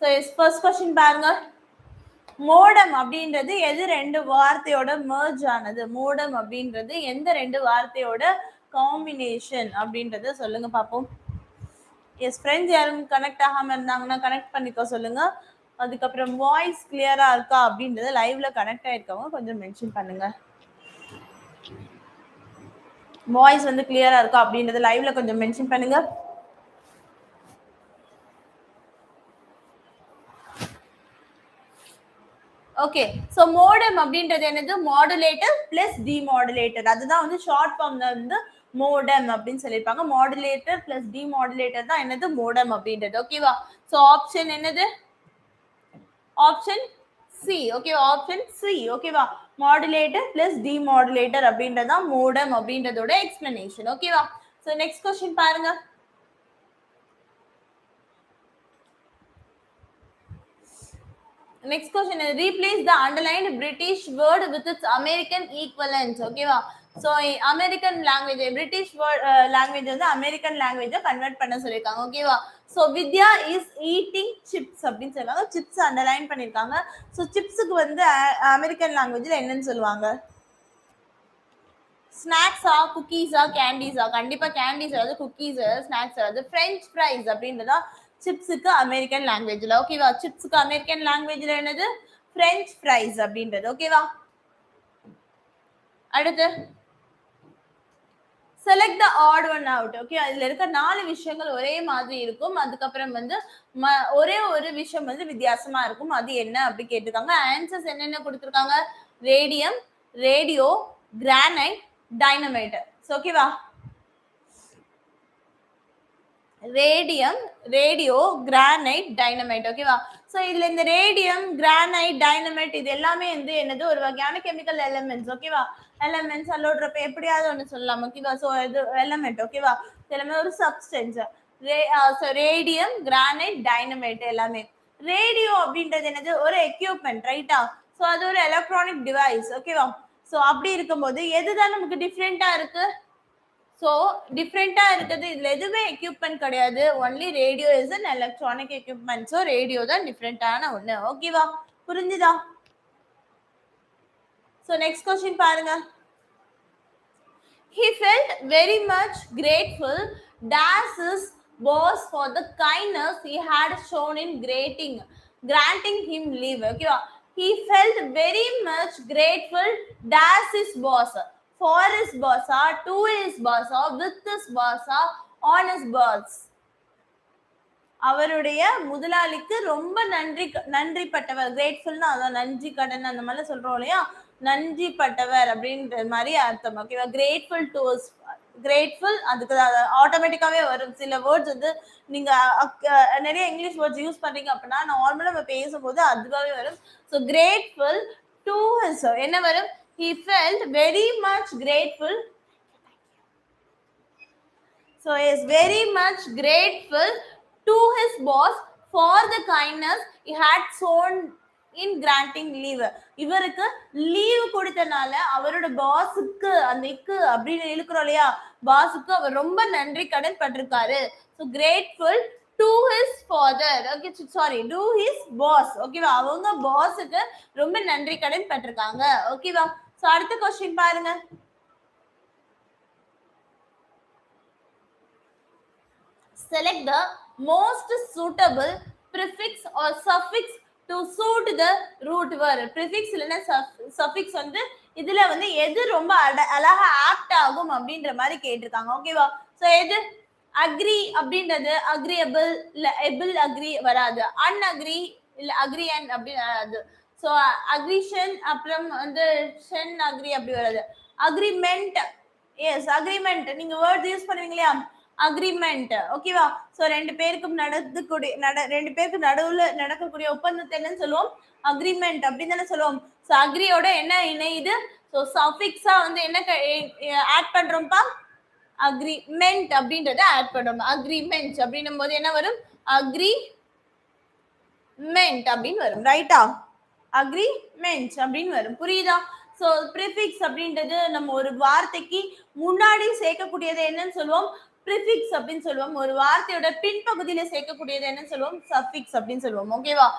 So first question பாருங்க. Modem அப்படின்றது எது ரெண்டு வார்த்தையோட மெர்ஜ் ஆனது? மோடம் அப்படின்றது எந்த ரெண்டு வார்த்தையோட காம்பினேஷன் அப்படின்றத சொல்லுங்க பார்ப்போம். எஸ் ஃப்ரெண்ட்ஸ் யாரும் கனெக்ட் ஆகாம இருந்தாங்கன்னா கனெக்ட் பண்ணிக்க சொல்லுங்க. அதுக்கப்புறம் வாய்ஸ் கிளியரா இருக்கா அப்படின்றத லைவ்ல கனெக்ட் ஆயிருக்கவங்க கொஞ்சம் மென்ஷன் பண்ணுங்க. வாய்ஸ் வந்து கிளியரா இருக்கா அப்படின்றத லைவ்ல கொஞ்சம் மென்ஷன் பண்ணுங்க. ஓகே, ஸோ மோடம் அப்படின்றது என்னது? Modulator plus demodulator. அதுதான் வந்து ஷார்ட் ஃபார்ம்ல வந்து மோடம் அப்படின்னு சொல்லியிருப்பாங்க. மாடுலேட்டர் பிளஸ் டிமாடுலேட்டர் தான் என்னது? மோடம் அப்படின்றது. ஓகேவா? ஸோ ஆப்ஷன் என்னது? Option C. ஓகேவா? Option C. ஓகேவா? மாடுலேட்டர் பிளஸ் டிமாடுலேட்டர் அப்படின்றது தான் மோடம் அப்படின்றதோட எக்ஸ்பிளனேஷன். ஓகேவா? ஸோ நெக்ஸ்ட் கொஸ்டின் பாருங்க. Next question is replace the underlined British word with its American equivalent. ஓகேவா? So American language British language வந்து அமெரிக்கன் லாங்குவேஜை கன்வெர்ட் பண்ண சொல்லியிருக்காங்க. ஓகேவா? So Vidya is eating chips அப்படின்னு சொல்லுவாங்க. சிப்ஸ் அண்டர்லைன் பண்ணியிருக்காங்க. ஸோ சிப்ஸுக்கு வந்து அமெரிக்கன் லாங்குவேஜில் என்னன்னு சொல்லுவாங்க? ஸ்நாக்ஸா, குக்கீஸா, கேண்டீஸா? கண்டிப்பாக கேண்டீஸ் அதாவது குக்கீஸ் ஸ்நாக்ஸ் அதாவது ஃப்ரெஞ்ச் ஃப்ரைஸ் அப்படின்றதா சிப்ஸுக்கு அமெரிக்கன் லாங்குவேஜ்ல. ஓகேவா? சிப்ஸுக்கு அமெரிக்கன் லாங்குவேஜ்ல என்னது? ஃப்ரெஞ்ச் ஃப்ரைஸ் அப்படின்றது. ஓகேவா? அடுத்து select the odd one out. Okay, அதுல இருக்க 4 விஷயங்கள் ஒரே மாதிரி இருக்கும். அதுக்கப்புறம் வந்து ஒரே ஒரு விஷயம் வந்து வித்தியாசமா இருக்கும். அது என்ன அப்படி கேட்டிருக்காங்க. ஆன்சர்ஸ் என்னென்ன கொடுத்துருக்காங்க? Radium, radio, granite, dynamite. ஓகேவா? Radium, radio, granite, dynamite. ஓகேவா? ஸோ இதுல இந்த ரேடியம், கிரானைட், டைனமைட் இது எல்லாமே வந்து என்னது? ஒரு வகையான கெமிக்கல் எலிமெண்ட்ஸ். ஓகேவா? எலிமெண்ட்ஸ் அல்லோடுறப்ப எப்படியாவது ஒன்று சொல்லலாம். ஓகேவா? ஸோ இது எலிமெண்ட். ஓகேவா? எல்லாமே ஒரு சப்ஸ்டன்ஸ். ரேடியம், கிரானைட், டைனமைட் எல்லாமே. ரேடியோ அப்படின்றது என்னது? ஒரு எக்யூப்மெண்ட். ரைட்டா? ஸோ அது ஒரு எலக்ட்ரானிக் டிவைஸ். ஓகேவா? ஸோ அப்படி இருக்கும்போது எதுதான் நமக்கு டிஃப்ரெண்டா இருக்கு? ஸோ டிஃப்ரெண்டா இருக்குது. இதுல எதுவுமே எக்யூப்மெண்ட் கிடையாது. Only radio is an electronic equipment. So radio தான் டிஃப்ரெண்டான ஒண்ணு. ஓகேவா? புரிஞ்சுதா? ஸோ நெக்ஸ்ட் கொஸ்டின் பாருங்க. He felt very much grateful dash his boss for the kindness he had shown in granting him leave. ஓகேவா? He felt very much grateful dash his boss. For his boss, to his boss, with his boss, on his boss. அவருடைய முதலாளிக்கு ரொம்ப நன்றிப்பட்டவர். கிரேட்ஃபுல்னா அதான் நன்றி கடன் அந்த மாதிரி சொல்றோம் இல்லையா? நன்றிப்பட்டவர் அப்படின்ற மாதிரி அர்த்தம். ஓகேவா? கிரேட்ஃபுல் டு கிரேட்ஃபுல் அதுக்கு ஆட்டோமேட்டிக்காவே வரும். சில வேர்ட்ஸ் வந்து நீங்க நிறைய இங்கிலீஷ் வேர்ட்ஸ் யூஸ் பண்றீங்க அப்படின்னா நார்மலா நம்ம பேசும்போது அதுவாகவே வரும். ஸோ கிரேட்ஃபுல் டு ஹிஸ் என்ன வரும்? He felt very much grateful. So he is very much grateful to his boss for the kindness he had shown in granting leave. இவருக்கு லீவ் கொடுத்தனால அவரோட பாஸுக்கு அந்த இக்கு அப்படின்னு இழுக்கிறோம் இல்லையா? பாஸுக்கு அவர் ரொம்ப நன்றி கடன் பட்டிருக்காரு. So grateful to his father. Okay, sorry, to his boss. ஓகேவா? அவங்க பாஸுக்கு ரொம்ப நன்றி கடன் பட்டிருக்காங்க. ஓகேவா? ஸோ அடுத்த கொஸ்டின் பாருங்க. Select the most suitable prefix or suffix to suit the root word. Prefix இல்லைன்னா suffix வந்து இதுல வந்து எது ரொம்ப அழகா ஆப்ட் ஆகும் அப்படின்ற மாதிரி கேட்டிருக்காங்க. ஓகேவா? ஸோ எது? அக்ரி அப்படின்றது அக்ரியபிள் இல்ல எபிள் அக்ரி வராது. அன்அக்ரி இல்ல அக்ரியன் அப்படின்னு வராது. ஸோ அக்ரிஷன் அப்புறம் வந்து ஷென் அக்ரி அப்படி வராது. அக்ரிமெண்ட். எஸ், அக்ரிமெண்ட் நீங்க வேர்ட்ஸ் யூஸ் பண்ணுவீங்க இல்லையா? அக்ரிமெண்ட். ஓகேவா? ஸோ ரெண்டு பேருக்கு நடுவுல நடக்கக்கூடிய ஒப்பந்தத்தை என்னன்னு சொல்லுவோம்? அக்ரிமெண்ட் அப்படின்னு தானே சொல்லுவோம். ஸோ அக்ரியோட என்ன இணையுது? ஸோ சஃபிக்ஸா வந்து என்ன ஆட் பண்றோம்ப்பா? அக்ரிமெண்ட் அப்படின்றத ஆட் பண்றோம். அக்ரிமெண்ட் அப்படின்னும் போது என்ன வரும்? அக்ரிமெண்ட் அப்படின்னு வரும். ரைட்டா? அக்ரிமெண்ட் அப்படின்னு வரும். புரியுதா? ஸோ ப்ரிஃபிக்ஸ் அப்படின்றது நம்ம ஒரு வார்த்தைக்கு முன்னாடி சேர்க்கக்கூடியது என்னன்னு சொல்லுவோம்? ப்ரிஃபிக்ஸ் அப்படின்னு சொல்லுவோம். ஒரு வார்த்தையோட பின்பகுதியில சேர்க்கக்கூடியது என்ன சொல்லுவோம்? சஃபிக்ஸ் அப்படின்னு சொல்லுவோம். ஓகேவா?